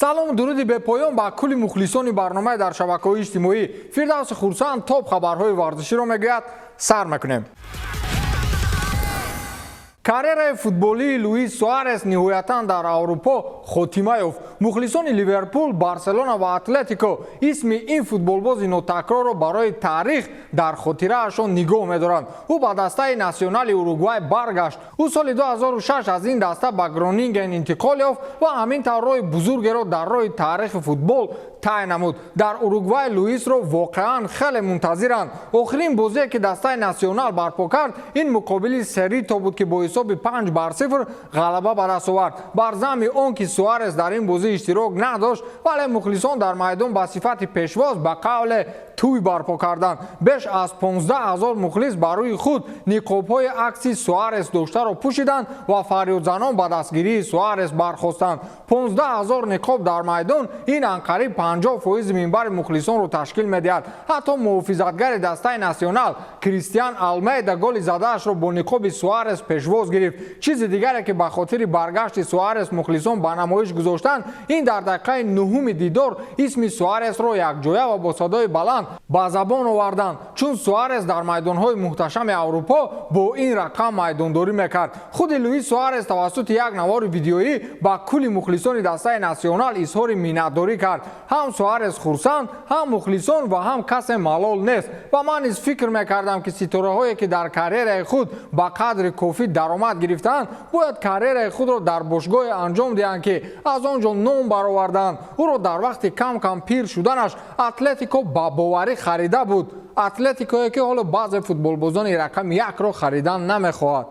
салому дуруди бепоён ба кулли мухлисони барномаи дар шабакаҳои иҷтимоӣ. Фирдавси Хурсанд топ хабарҳои варзиширо мегӯяд. Сар мекунем. Карьераи футболии Луис Суарес ниҳоятан дар Аврупо хотима ёфт. Мухлисони Ливерпул, Барселона ва Атлетико исми ин футболбози нотакрорро барои таърих дар хотираашон нигоҳ медоранд. Ӯ ба дастаи национали Уругвай баргашт. Ӯ соли 2006 аз ин даста ба Гронинген интиқол ёфт ва ҳамин тавр роҳи бузургеро дар роҳи таърихи футбол тай намуд. Дар Уругвай Луисро воқеан хеле мунтазиранд. Охирин бозие ки дастаи национал барпо кард, ин муқобили Серито буд ки бо ҳисоби 5-0 ғалаба ба даст овард. Бар замми он ки Суарес дар ин бозӣ иштирок надошт, вале мухлисон дар майдон ба сифати пешвоз ба қавле тӯй барпо карданд. Беш аз 15 000 мухлис бар рӯи худ ниқобҳои акси Суарес доштаро пӯшиданд ва фарёдзанон ба дастгирии Суарес бархостанд. 15 000 ниқоб дар майдон ин анқариб 50% минбари мухлисонро ташкил медиҳад. ҳатто муҳофизатгари дастаи национал Кристиан Алмейда голи задаашро бо ниқоби Суарес пешвоз гирифт. чизи дигаре ки ба хотири баргашти Суарес мухлисон ба намоиш гузоштанд, ин дар дақиқаи 9-уми дидор исми Суаресро якҷоя ва бо садои баланд ба забон оварданд, чун Суарес дар майдонҳои муҳташами Аврупо бо ин рақам майдондорӣ мекард. худи Луис Суарес тавассути як навори видеоӣ ба кулли мухлисони дастаи национал изҳори миннатдорӣ кард. ҳам Суарес хурсанд, ҳам мухлисон ва ҳам касе малол нест. ва ман низ фикр мекардам ки ситораҳое ки дар карьераи худ ба қадри кофӣ даромад гирифтаанд, бояд карьераи худро дар бошгоҳе анҷом диҳанд ки аз он ҷо ном баровардаанд. ӯро дар вақти кам пир шуданаш Атлетико ба боварӣ харида буд. Атлетикое ки ҳоло баъзе футболбозони рақами 1-ро харидан намехоҳад.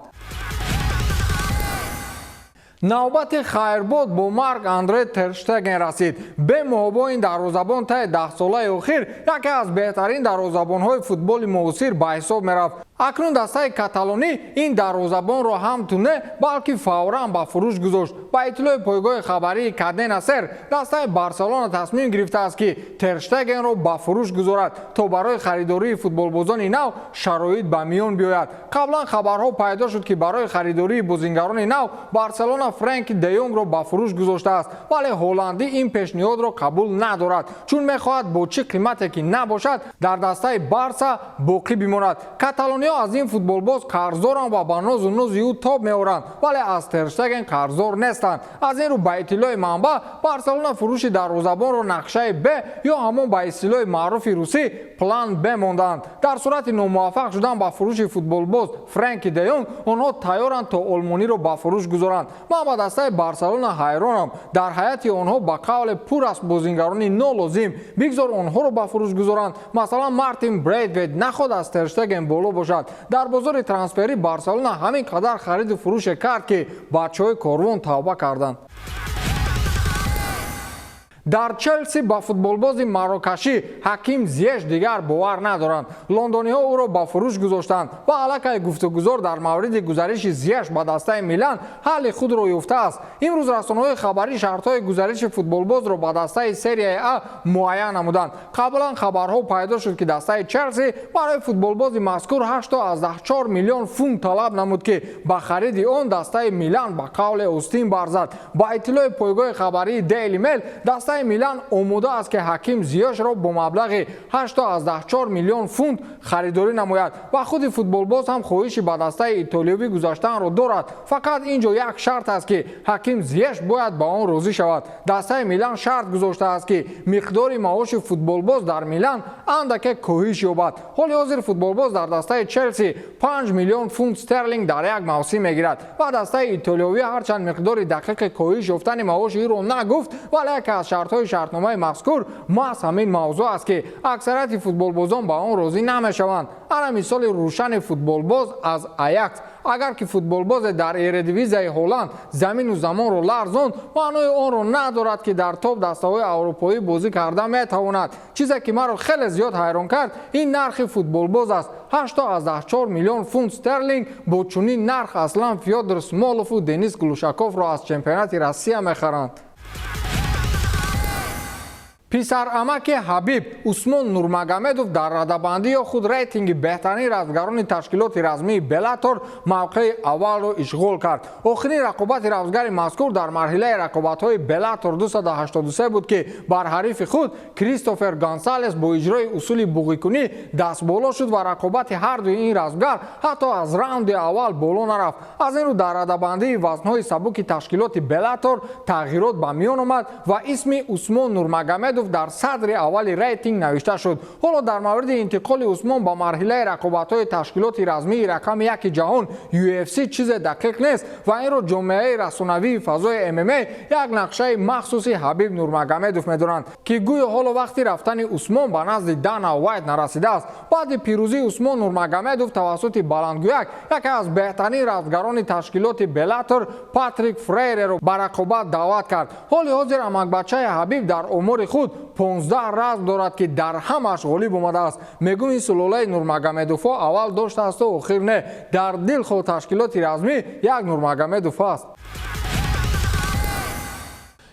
навбати хайрбод бо марк Андре Тер Штеген расид. бе муҳобо ин дарвозабон таи 10 солаи охир яке аз беҳтарин дарвозабонҳои футболи муосир ба ҳисоб мерафт. акнун дастаи каталонӣ ин дарвозабонро ҳам туне балки фавран ба фурӯш гузошт. ба иттилои пойгоҳи хабарии Кадена Сер, дастаи Барселона тасмим гирифтааст ки Тер Штегенро ба фурӯш гузорад то барои харидории футболбозони нав шароит ба миён биёяд. қаблан хабарҳо пайдо шуд ки барои харидории бозингарони нав Барселона Френки де Йонгро ба фурӯш гузоштааст, вале ҳолландӣ ин пешниҳодро қабул надорад, чун мехоҳад бо чӣ қимате ки набошад дар дастаи Барса боқӣ бимонад. Каталониё аз ин футболбоз қарздоранд ва ба нозу нози ӯ тоб меоранд, вале аз Тер Штеген қарздор нестанд. аз ин рӯ ба иттилои манбаъ Барселона фурӯши дарвозабонро нақшаи Б ё ҳамон ба истилоҳи маъруфи русӣ план Б монданд. дар сурати номуваффақ шудан ба фурӯши футболбоз Френки де Йонг, онҳо тайёранд то олмониро ба фурӯш гузоранд. ман ба дастаи Барселона ҳайронам. дар ҳайати онҳо ба қавле пур аст бозингарони нолозим. бигзор онҳоро ба фурӯш гузоранд. масалан Мартин Брейтвейт нахоҳад аз Тер Штеген боло бошад. дар бозори трансферӣ Барселона ҳамин қадар хариду фурӯше кард ки бачаҳои корвон тавба карданд. дар Челси ба футболбози марокашӣ Ҳаким Зиеш дигар бовар надоранд. лондониҳо ӯро ба фурӯш гузоштанд ва аллакай гуфтугузор дар мавриди гузариши Зиеш ба дастаи Милан ҳалли худро ёфтааст. имрӯз расонаҳои хабарӣ шартҳои гузариши футболбозро ба дастаи серияи А муайян намуданд. қаблан хабарҳо пайдо шуд ки дастаи Челси барои футболбози мазкур 84 миллион фунт талаб намуд ки ба хариди он дастаи Милан ба қавле остин барзад. ба иттилои пойгоҳи хабарии Daily Mail, дастаи Милан омода аст ки Ҳаким Зиешро бо маблағи 84 миллион фунт харидорӣ намояд ва худи футболбоз ҳам хоҳиши ба дастаи итолиёвӣ гузаштанро дорад. фақат ин ҷо як шарт аст ки Ҳаким Зиеш бояд ба он розӣ шавад. дастаи Милан шарт гузоштааст ки миқдори маоши футболбоз дар Милан андаке коҳиш ёбад. ҳоли ҳозир футболбоз дар дастаи Челси 5 миллион фунт стерлинг дар як мавсим мегирад ва дастаи итолиёвӣ ҳарчанд миқдори дақиқи коҳиш ёфтани маоши ӯро нагуфт, вале яке аз шартҳои шартномаи мазкур маҳз ҳамин мавзӯъ аст ки аксарияти футболбозон ба он розӣ намешаванд. ана мисоли рӯшани футболбоз аз Аякс. агар ки футболбозе дар Ередивизияи Ҳолланд замину замонро ларзонд, маънои онро надорад ки дар топ дастаҳои аврупоӣ бозӣ карда метавонад. чизе ки маро хеле зиёд ҳайрон кард, ин нархи футболбоз аст. 84 миллион фунт стерлинг. бо чунин нарх аслан Фёдор Смолову Денис Глушаковро аз чемпионати Россия мехаранд. پسرعمک حبیب عثمان نورمگامدوف در رده‌بندی خود ریتینگ بهترین رزمگران تشکیلات رسمی بلاتور موقع اول را اشغال کرد. آخرین رقابت رزمگر مذکور در مرحله رقابت‌های بلاتور 283 بود که بر حریف خود کریستوفر گانسالس با اجرای اصول بوقی‌کنی دست بالا شد و رقابت هر دوی این رزمگر حتی از راند اول بالا نرفت. از این رو در رده‌بندی وزن‌های سبک تشکیلات بلاتور تغییرات به میان آمد و اسم عثمان نورمگامدوف در صدر اول ریتینگ نوشته شد. حالا در مورد انتقال عثمان به مرحله رقابت‌های تشکیلات رسمی رقم 1 جهان UFC چیز دقیق نیست و این را جامعه رسانه‌ای فضای MMA یک نقشه مخصوصی حبیب نورمگامدوف می‌دانند که گویا حالا وقتی رفتن عثمان به نزد دانا وایت نرسیده است. بعد پیروزی عثمان نورمگامدوف توسط بلندگویک یکی از بهترین رزمگران تشکیلات بلاتور پاتریک فریره را به رقابت دعوت کرد. حال حاضر امکبچه حبیب در امور خود 15 رزم دارد که در همش غالب آمده است. میگویم این سلاله نورمگامدوف اول داشته است و آخر نه. در دل خود تشکیلات رسمی یک نورمگامدوف است.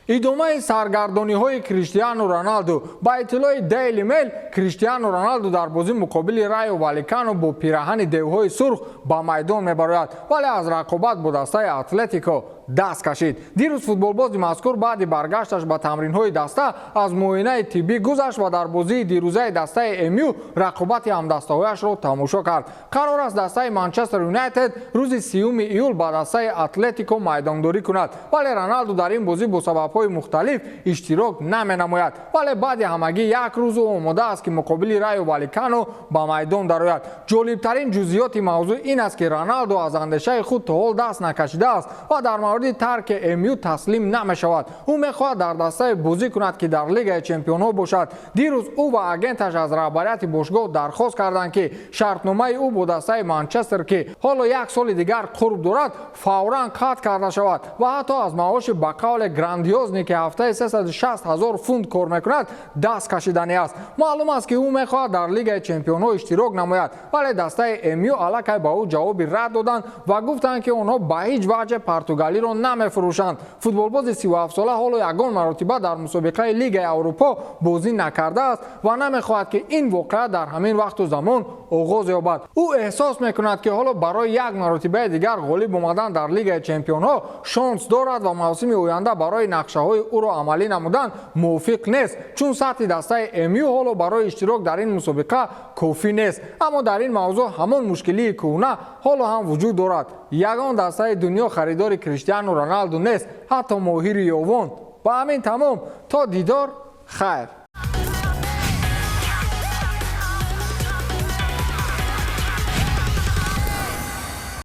ادامه سرگردانی های کریستیانو رونالدو. با اطلاع دیلی میل کریستیانو رونالدو در بازی مقابل رایو والکانو با پیراهن دیوهای سرخ به میدان میبراید ولی از رقابت با دسته اتلتیکو دست کشید. دیروز فوتبالباز مذکور بعد برگشتش به تمرین های دسته از معاینه طبی گذشت و در بازی دیروزه دسته امیو رقابت همدسته‌هایش را تماشا کرد. قرار است دسته منچستر یونایتد روز 30 ایول با دسته اتلتیکو میدانداری کند ولی رونالدو در این بازی با سبب‌های مختلف اشتراک نمی‌نماید ولی بعد همگی یک روز آماده است که مقابل رایو والکانو به میدان درآید. جالب‌ترین جزئیات موضوع این است که رونالدو از اندیشه خود تا حال دست نکشیده است و در مورد ترک امیو تسلیم نمی‌شود. او می‌خواهد در دسته بازی کند که در لیگ چمپیون‌ها باشد. دیروز او و آگنتش از رهبریت باشگاه درخواست کردند که شرطنامه او با دسته منچستر که حالا یک سال دیگر قرب دارد فوراً قطع کرده شود و حتی از معاش به قول گراندیوزنی که هفته 360,000 پوند کار می‌کند دست کشیدنی است. معلوم است که او می‌خواهد در لیگ چمپیون‌ها اشتراک نماید ولی دسته امیو علاقه به او جواب رد دادند و گفتند که آنها به هیچ وجه پرتغالی را نمی‌فروشند. فوتبالباز 37 ساله حالا یگان مرتبه در مسابقه لیگ اروپا بازی نکرده است و نمی‌خواهد که این واقعه در همین وقت و زمان آغاز یابد. او احساس می‌کند که حالا برای یک مرتبه دیگر غالب آمدن در لیگ چمپیون‌ها شانس دارد و موسم آینده برای نقشه‌های او را عملی نمودن موافق نیست چون سطح دسته امیو حالا برای اشتراک در این مسابقه کافی نیست. اما در این موضوع همان مشکلی کهنه حالا هم وجود دارد. یگان دسته دنیا خریدار کریستیانو رونالدو نیست حتی ماهر یاوان. با همین تمام تا دیدار خیر.